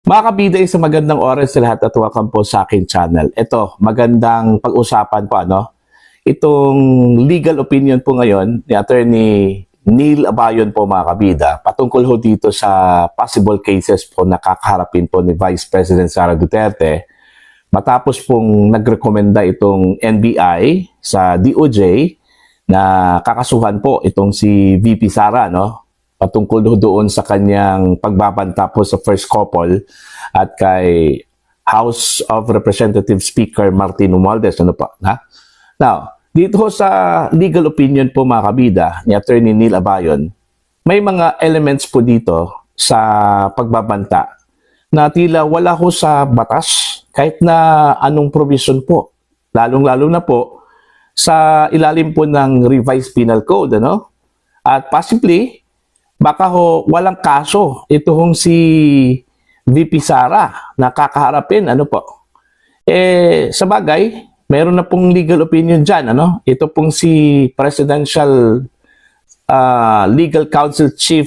Mga kabida, isang magandang oras sa lahat at welcome po sa aking channel. Ito, magandang pag-usapan po, itong legal opinion po ngayon ni Attorney Neil Abayon po, mga kabida, patungkol ho dito sa possible cases po na kakaharapin po ni Vice President Sara Duterte matapos pong nagrekomenda itong NBI sa DOJ na kakasuhan po itong si VP Sara, patungkol doon sa kanyang pagbabanta po sa first couple at kay House of Representatives Speaker Martin Romualdez. Now, dito sa legal opinion po, mga kabida, ni Attorney Neil Abayon, may mga elements po dito sa pagbabanta na tila wala ho sa batas kahit na anong provision po. Lalong-lalo na po sa ilalim po ng Revised Penal Code, At possibly, baka ho walang kaso ito hong si VP Sara na kakaharapin, sa bagay, meron na pong legal opinion dyan, Ito pong si Presidential Legal Counsel Chief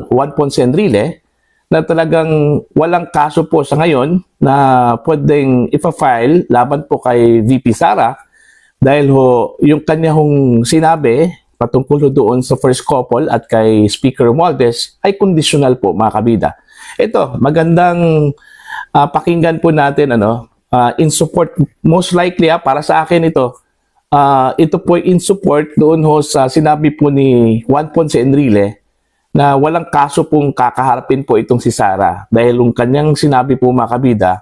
Juan Ponce Enrile na talagang walang kaso po sa ngayon na pwedeng ipa-file laban po kay VP Sara dahil ho yung kanya hong sinabi patungkol doon sa first couple at kay Speaker Romualdez ay conditional po, mga kabida. Ito, magandang pakinggan po natin in support, most likely para sa akin ito po in support doon ho sa sinabi po ni Juan Ponce Enrile na walang kaso pong kakaharapin po itong si Sara dahil yung kanyang sinabi po, mga kabida,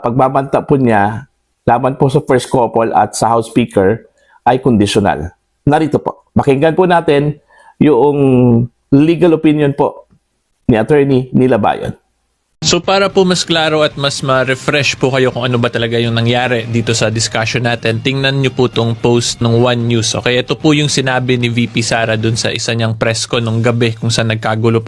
pagbabanta po niya laban po sa first couple at sa House Speaker ay conditional. Narito po, pakinggan po natin yung legal opinion po ni Attorney Neil Abayon. So para po mas klaro at mas ma-refresh po kayo kung ano ba talaga yung nangyari dito sa discussion natin, tingnan nyo po tong post ng One News. Okay, ito po yung sinabi ni VP Sara dun sa isa niyang press ko nung gabi kung saan nagkagulo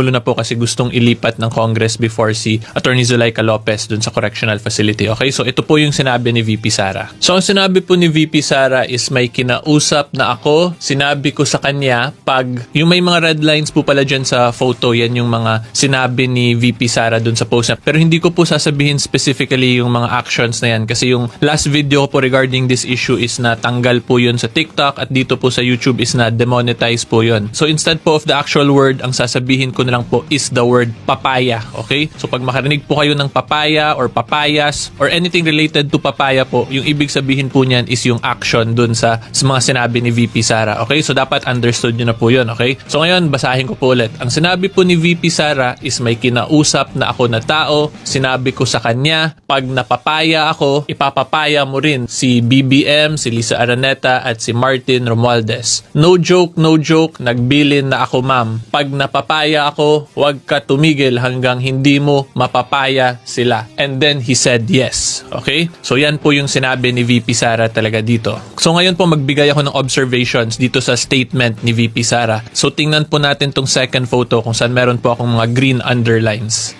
na po kasi gustong ilipat ng Congress before si Attorney Zulaika Lopez dun sa correctional facility. Okay, so ito po yung sinabi ni VP Sara. So ang sinabi po ni VP Sara is may kinausap na ako, sinabi ko sa kanya pag yung may mga red lines po pala dyan sa photo, yan yung mga sinabi ni VP Sara dun sa post niya. Pero hindi ko po sasabihin specifically yung mga actions na yan kasi yung last video ko po regarding this issue is na tanggal po yun sa TikTok at dito po sa YouTube is na demonetize po yun. So instead po of the actual word, ang sasabihin ko na lang po is the word papaya. Okay? So pag makarinig po kayo ng papaya or papayas or anything related to papaya po, yung ibig sabihin po niyan is yung action dun sa mga sinabi ni VP Sara. Okay? So dapat understood nyo na po yun. Okay? So ngayon, basahin ko po ulit. Ang sinabi po ni VP Sara is may kinausap na ako na tao, sinabi ko sa kanya, pag napapaya ako, ipapapaya mo rin si BBM, si Lisa Araneta at si Martin Romualdez. No joke, nagbilin na ako, ma'am. Pag napapaya ako, huwag ka tumigil hanggang hindi mo mapapaya sila. And then he said yes. Okay? So yan po yung sinabi ni VP Sara talaga dito. So ngayon po magbigay ako ng observations dito sa statement ni VP Sara. So tingnan po natin tong second photo kung saan meron po akong mga green underlines.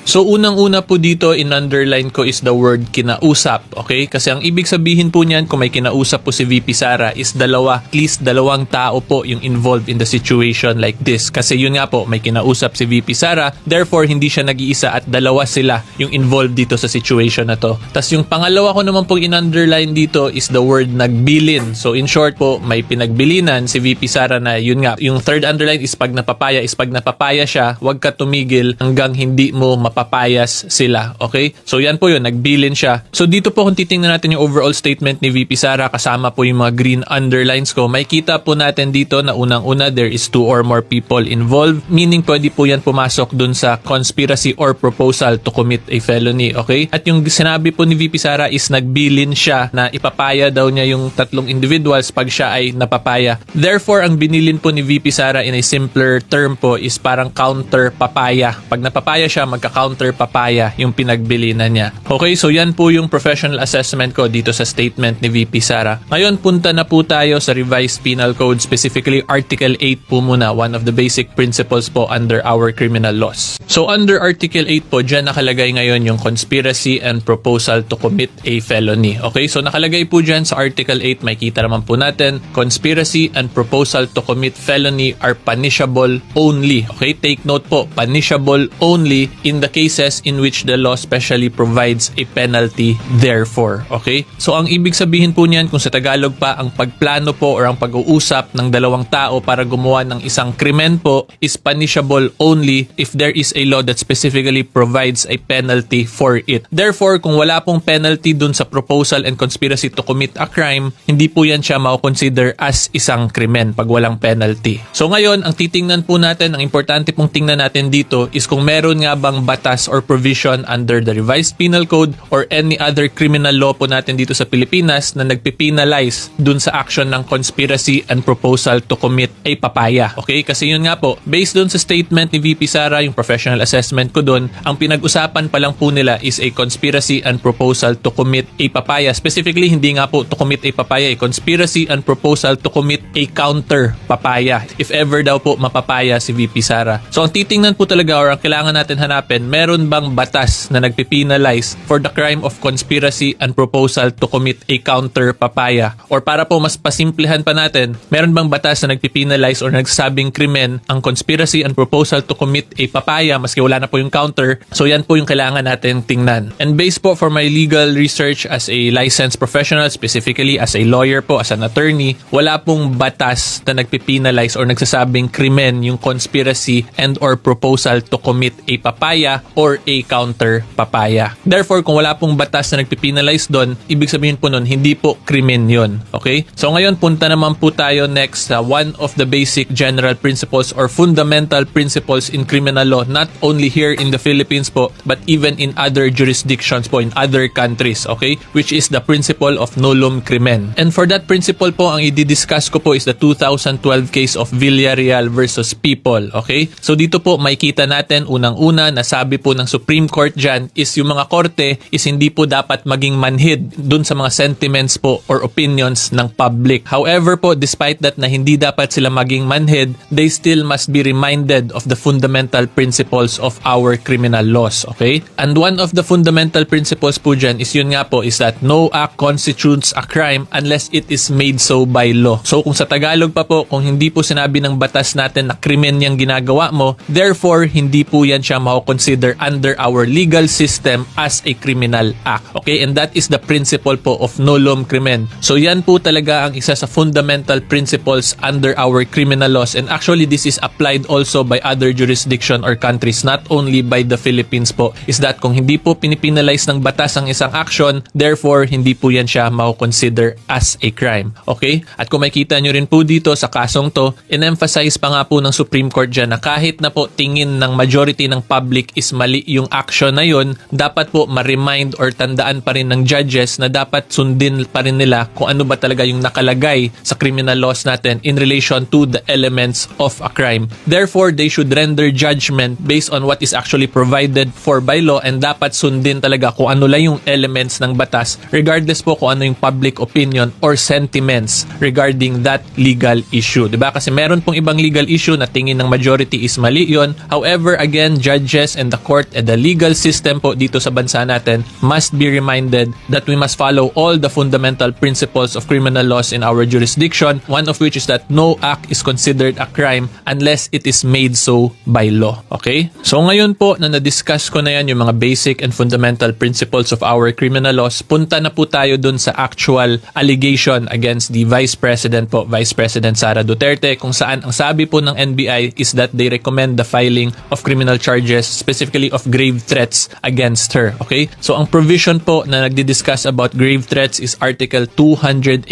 So unang-una po dito in-underline ko is the word kinausap, okay? Kasi ang ibig sabihin po niyan kung may kinausap po si VP Sara is at least dalawang tao po yung involved in the situation like this. Kasi yun nga po, may kinausap si VP Sara, therefore hindi siya nag-iisa at dalawa sila yung involved dito sa situation na to. Tapos yung pangalawa ko naman pong in-underline dito is the word nagbilin. So in short po, may pinagbilinan si VP Sara na yun nga, yung third underline is pag napapaya siya, huwag ka tumigil hanggang hindi mo mapapayas sila. Okay? So yan po yun, nagbilin siya. So dito po kung titingnan natin yung overall statement ni VP Sara kasama po yung mga green underlines ko, may kita po natin dito na unang-una there is 2 or more people involved, meaning pwede po yan pumasok dun sa conspiracy or proposal to commit a felony. Okay? At yung sinabi po ni VP Sara is nagbilin siya na ipapaya daw niya yung 3 individuals pag siya ay napapaya. Therefore, ang binilin po ni VP Sara in a simpler term po is parang counter papaya. Pag napapaya siya, magka-counter papaya yung pinagbilinan niya. Okay, so yan po yung professional assessment ko dito sa statement ni VP Sara. Ngayon, punta na po tayo sa Revised Penal Code, specifically Article 8 po muna, one of the basic principles po under our criminal laws. So under Article 8 po, dyan nakalagay ngayon yung conspiracy and proposal to commit a felony. Okay, so nakalagay po dyan sa Article 8, may kita naman po natin, conspiracy and proposal to commit felony are punishable only. Okay, take note po, punishable only only in the cases in which the law specially provides a penalty therefore. Okay? So ang ibig sabihin po niyan, kung sa Tagalog pa, ang pagplano po or ang pag-uusap ng dalawang tao para gumawa ng isang krimen po is punishable only if there is a law that specifically provides a penalty for it. Therefore, kung wala pong penalty dun sa proposal and conspiracy to commit a crime, hindi po yan siya mao-consider as isang krimen pag walang penalty. So ngayon, ang titingnan po natin, ang importante pong tingnan natin dito is kung meron nga bang batas or provision under the Revised Penal Code or any other criminal law po natin dito sa Pilipinas na nagpipinalize dun sa action ng conspiracy and proposal to commit a papaya. Okay? Kasi yun nga po, based dun sa statement ni VP Sara, yung professional assessment ko dun, ang pinag-usapan pa lang po nila is a conspiracy and proposal to commit a papaya. Specifically, hindi nga po to commit a papaya, a conspiracy and proposal to commit a counter papaya. If ever daw po mapapaya si VP Sara. So ang titingnan po talaga or ang kailangan natin hanapin, meron bang batas na nagpipinalize for the crime of conspiracy and proposal to commit a counter papaya? Or para po mas pasimplehan pa natin, meron bang batas na nagpipinalize or nagsasabing krimen ang conspiracy and proposal to commit a papaya maski wala na po yung counter? So yan po yung kailangan natin tingnan. And based po for my legal research as a licensed professional, specifically as a lawyer po, as an attorney, wala pong batas na nagpipinalize or nagsasabing krimen yung conspiracy and or proposal to commit a papaya or a counter papaya. Therefore, kung wala pong batas na nagpipinalize doon, ibig sabihin po nun, hindi po krimen yun. Okay? So ngayon, punta naman po tayo next sa one of the basic general principles or fundamental principles in criminal law, not only here in the Philippines po, but even in other jurisdictions po, in other countries, okay? Which is the principle of nullum crimen. And for that principle po, ang i-discuss ko po is the 2012 case of Villarreal versus People, okay? So dito po, makikita natin unang-una na sabi po ng Supreme Court dyan is yung mga korte is hindi po dapat maging manhid dun sa mga sentiments po or opinions ng public. However po, despite that na hindi dapat sila maging manhid, they still must be reminded of the fundamental principles of our criminal laws, okay? And one of the fundamental principles po dyan is yun nga po is that no act constitutes a crime unless it is made so by law. So kung sa Tagalog pa po, kung hindi po sinabi ng batas natin na krimen yung ginagawa mo, therefore hindi po yan siya mako-consider under our legal system as a criminal act. Okay? And that is the principle po of nullum crimen. So yan po talaga ang isa sa fundamental principles under our criminal laws. And actually this is applied also by other jurisdiction or countries, not only by the Philippines po, is that kung hindi po pinipinalize ng batas ang isang action, therefore hindi po yan siya mako-consider as a crime. Okay? At kung makita nyo rin po dito sa kasong to, in-emphasize pa nga po ng Supreme Court dyan na kahit na po tingin ng majority ng public is mali yung action na yun, dapat po ma-remind or tandaan pa rin ng judges na dapat sundin pa rin nila kung ano ba talaga yung nakalagay sa criminal laws natin in relation to the elements of a crime. Therefore, they should render judgment based on what is actually provided for by law and dapat sundin talaga kung ano lang yung elements ng batas regardless po kung ano yung public opinion or sentiments regarding that legal issue. Diba? Kasi meron pong ibang legal issue na tingin ng majority is mali yun. However, again, judges and the court and the legal system po dito sa bansa natin must be reminded that we must follow all the fundamental principles of criminal laws in our jurisdiction, one of which is that no act is considered a crime unless it is made so by law. Okay? So ngayon po na na-discuss ko na yan yung mga basic and fundamental principles of our criminal laws, punta na po tayo dun sa actual allegation against the Vice President po, Vice President Sara Duterte, kung saan ang sabi po ng NBI is that they recommend the filing of criminal charges, specifically of grave threats against her. Okay? So ang provision po na nagdi-discuss about grave threats is Article 282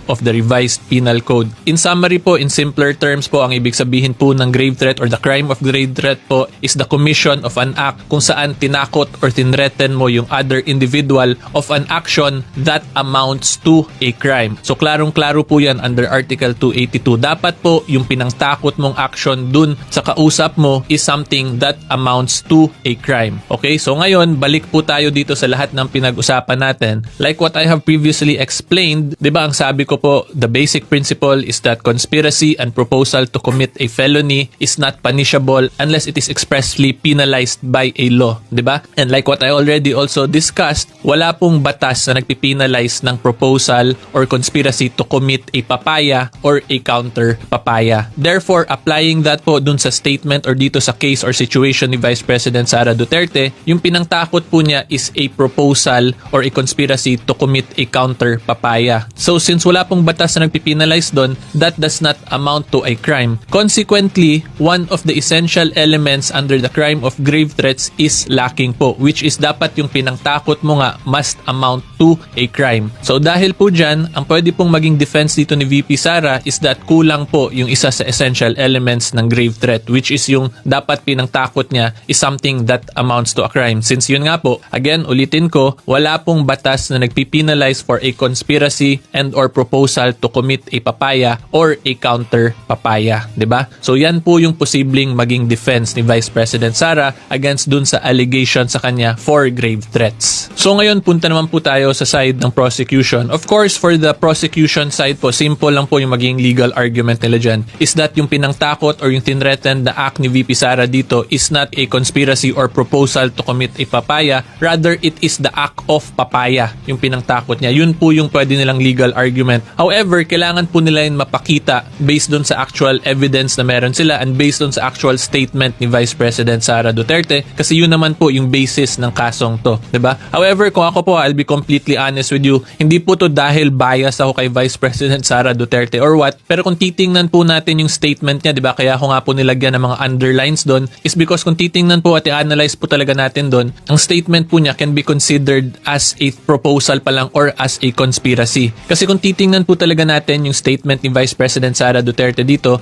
of the Revised Penal Code. In summary po, in simpler terms po, ang ibig sabihin po ng grave threat or the crime of grave threat po is the commission of an act kung saan tinakot or tinreten mo yung other individual of an action that amounts to a crime. So klarong-klaro po yan under Article 282. Dapat po yung pinangtakot mong action dun sa kausap mo is something that amounts to a crime. Okay? So ngayon, balik po tayo dito sa lahat ng pinag-usapan natin. Like what I have previously explained, di ba ang sabi ko po, the basic principle is that conspiracy and proposal to commit a felony is not punishable unless it is expressly penalized by a law. Di ba? And like what I already also discussed, wala pong batas na nagpipinalize ng proposal or conspiracy to commit a papaya or a counter papaya. Therefore, applying that po dun sa statement or dito sa case or situation allegation ni Vice President Sara Duterte, yung pinangtakot po niya is a proposal or a conspiracy to commit a counter papaya. So since wala pong batas na nagpipinalize doon, that does not amount to a crime. Consequently, one of the essential elements under the crime of grave threats is lacking po, which is dapat yung pinangtakot mo nga must amount to a crime. So dahil po dyan, ang pwede pong maging defense dito ni VP Sara is that kulang po yung isa sa essential elements ng grave threat, which is yung dapat pinangtakot niya is something that amounts to a crime. Since yun nga po, again, ulitin ko, wala pong batas na nagpipinalize for a conspiracy and or proposal to commit a papaya or a counter papaya. 'Di ba? So yan po yung posibleng maging defense ni Vice President Sara against dun sa allegation sa kanya for grave threats. So ngayon, punta naman po tayo sa side ng prosecution. Of course, for the prosecution side po, simple lang po yung maging legal argument nila dyan, is that yung pinangtakot or yung tinreten na act ni VP Sara dito is not a conspiracy or proposal to commit a papaya, rather it is the act of papaya yung pinangtakot niya. Yun po yung pwede nilang legal argument. However, kailangan po nila yun mapakita based dun sa actual evidence na meron sila and based dun sa actual statement ni Vice President Sara Duterte, kasi yun naman po yung basis ng kasong to, 'di ba? However, kung ako po, I'll be completely honest with you, hindi po to dahil bias ako kay Vice President Sara Duterte or what, pero kung titingnan po natin yung statement niya, 'di ba? Kaya ako nga po nilagyan ng mga underlines doon is because kung titingnan po at i-analyze po talaga natin doon, ang statement po niya can be considered as a proposal pa lang or as a conspiracy. Kasi kung titingnan po talaga natin yung statement ni Vice President Sara Duterte dito,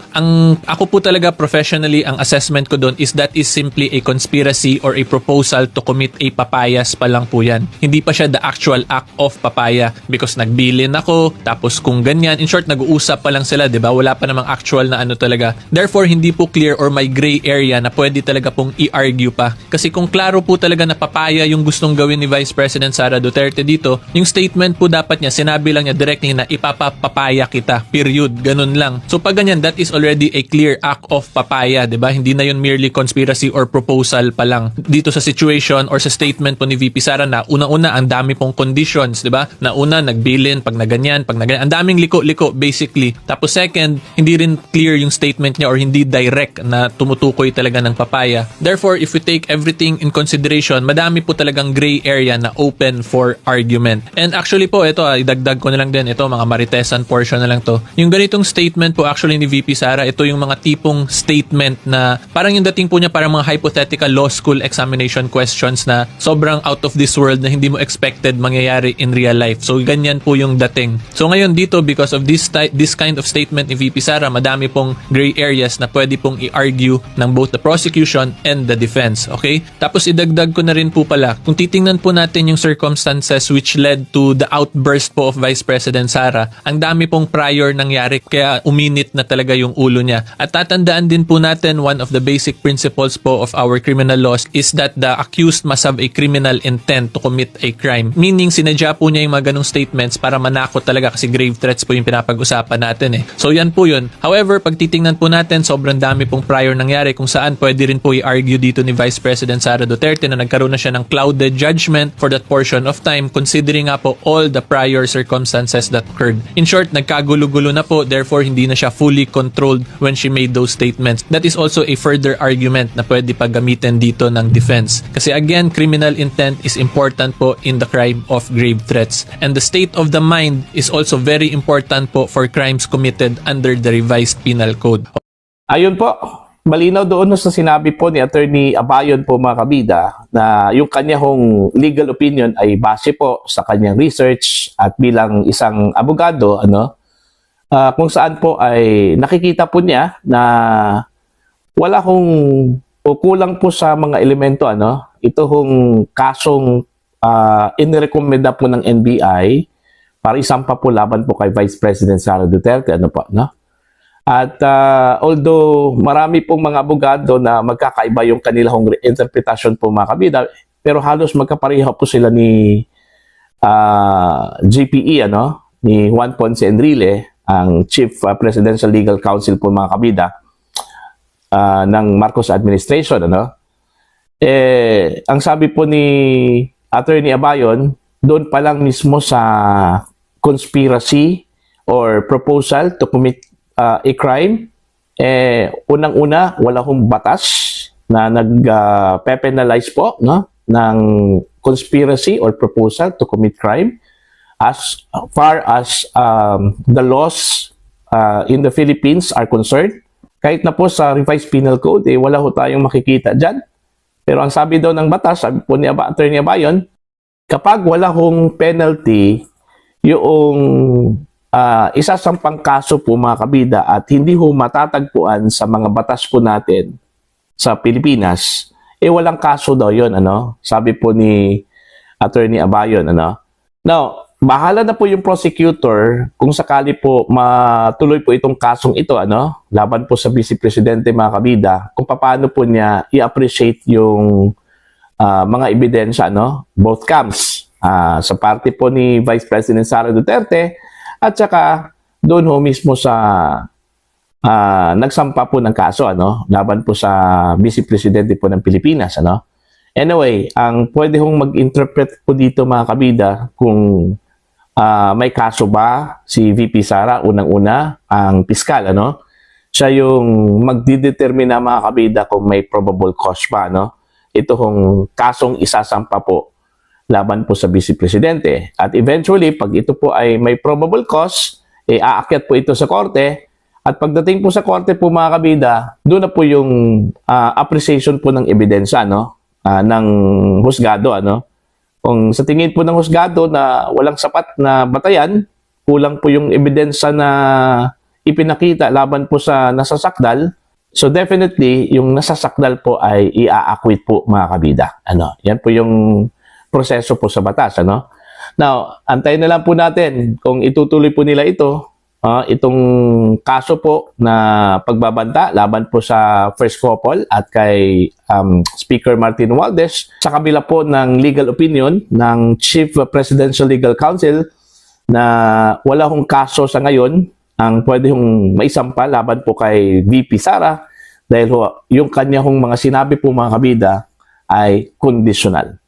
ako po talaga professionally, ang assessment ko doon is that is simply a conspiracy or a proposal to commit a papayas pa lang po yan. Hindi pa siya the actual act of papaya because nagbilin ako, tapos kung ganyan, in short, nag-uusap pa lang sila, di ba? Wala pa namang actual na ano talaga. Therefore, hindi po clear or may gray area na pwede talaga pong i-argue pa. Kasi kung klaro po talaga na papaya yung gustong gawin ni Vice President Sara Duterte dito, yung statement po dapat niya, sinabi lang niya directly na ipapapapaya kita, period, ganun lang. So pag ganyan, that is already a clear act of papaya, di ba? Hindi na yun merely conspiracy or proposal pa lang. Dito sa situation or sa statement po ni VP Sara na una-una, ang dami pong conditions, di ba? Na una, nagbilin, pag naganyan, ang daming liko-liko basically. Tapos second, hindi rin clear yung statement niya or hindi direct na tumutukoy talaga ng papaya. Therefore, if we take everything in consideration, madami po talagang gray area na open for argument. And actually po, ito, idagdag ko na lang din, ito, mga maritesan portion na lang to. Yung ganitong statement po actually ni VP Sara, ito yung mga tipong statement na parang yung dating po niya parang mga hypothetical law school examination questions na sobrang out of this world na hindi mo expected mangyayari in real life. So ganyan po yung dating. So ngayon dito, because of this kind of statement ni VP Sara, madami pong gray areas na pwede pong i-argue ng both the prosecution and the defense. Okay? Tapos idagdag ko na rin po pala, kung titingnan po natin yung circumstances which led to the outburst po of Vice President Sara, ang dami pong prior nangyari kaya uminit na talaga yung ulo niya. At tatandaan din po natin, one of the basic principles po of our criminal laws is that the accused must have a criminal intent to commit a crime. Meaning, sinadya po niya yung mga ganong statements para manakot talaga kasi grave threats po yung pinapag-usapan natin eh. So yan po yun. However, pag titingnan po natin, sobrang dami pong prior nangyari kung saan pwede rin po i-argue dito ni Vice President Sara Duterte na nagkaroon na siya ng clouded judgment for that portion of time considering nga po all the prior circumstances that occurred. In short, nagkagulo-gulo na po, therefore hindi na siya fully controlled when she made those statements. That is also a further argument na pwede pa gamitin dito ng defense. Kasi again, criminal intent is important po in the crime of grave threats. And the state of the mind is also very important po for crimes committed under the revised penal code. Ayun po, malinaw doon sa sinabi po ni Attorney Abayon po mga kabida na yung kanyang legal opinion ay base po sa kanyang research at bilang isang abogado, kung saan po ay nakikita po niya na wala kong kulang po sa mga elemento, ito hong kasong inirekomenda po ng NBI para isampa po laban po kay Vice President Sara Duterte, At although marami pong mga abogado na magkakaiba yung kanilang interpretasyon po mga kabida, pero halos magkapareho po sila ni GPE, ni Juan Ponce Enrile, ang Chief Presidential Legal Counsel po mga kabida ng Marcos Administration. Ang sabi po ni Attorney Abayon, doon pa lang mismo sa conspiracy or proposal to commit a crime, unang-una, wala hong batas na nag-penalize po, no, ng conspiracy or proposal to commit crime as far as the laws in the Philippines are concerned. Kahit na po sa revised penal code, wala ho tayong makikita dyan. Pero ang sabi daw ng batas, sabi po ni Attorney Abayon, kapag wala hong penalty, yung isasampang kaso po mga kabida at hindi ho matatagpuan sa mga batas po natin sa Pilipinas, walang kaso daw yon, ano? Sabi po ni Attorney Abayon, ano? Now, bahala na po yung prosecutor kung sakali po matuloy po itong kasong ito, ano? Laban po sa Vice Presidente mga kabida, kung paano po niya i-appreciate yung mga ebidensya, ano? Both camps. Sa parte po ni Vice President Sara Duterte at saka doon ho mismo sa nagsampa po ng kaso, ano, laban po sa Vice Presidente po ng Pilipinas, ano. Anyway, ang pwede hong mag-interpret po dito mga kabida kung may kaso ba si VP Sara, unang-una ang piskal, ano. Siya yung magdidetermina mga kabida kung may probable cause ba, ano. Ito hong kasong isasampa po laban po sa Vice Presidente. At eventually, pag ito po ay may probable cause, aakyat po ito sa korte. At pagdating po sa korte po mga kabida, doon na po yung appreciation po ng ebidensya, no? Ng husgado, ano? Kung sa tingin po ng husgado na walang sapat na batayan, kulang po yung ebidensya na ipinakita laban po sa nasasakdal, so definitely, yung nasasakdal po ay i-acquit po mga kabida. Ano? Yan po yung proseso po sa batas, ano? Now, antayin na lang po natin kung itutuloy po nila ito, itong kaso po na pagbabanta laban po sa first couple at kay Speaker Martin Romualdez sa kabila po ng legal opinion ng Chief Presidential Legal Counsel na wala hong kaso sa ngayon ang pwede hong maisampa laban po kay VP Sara dahil yung kanya hong mga sinabi po mga kabida ay conditional.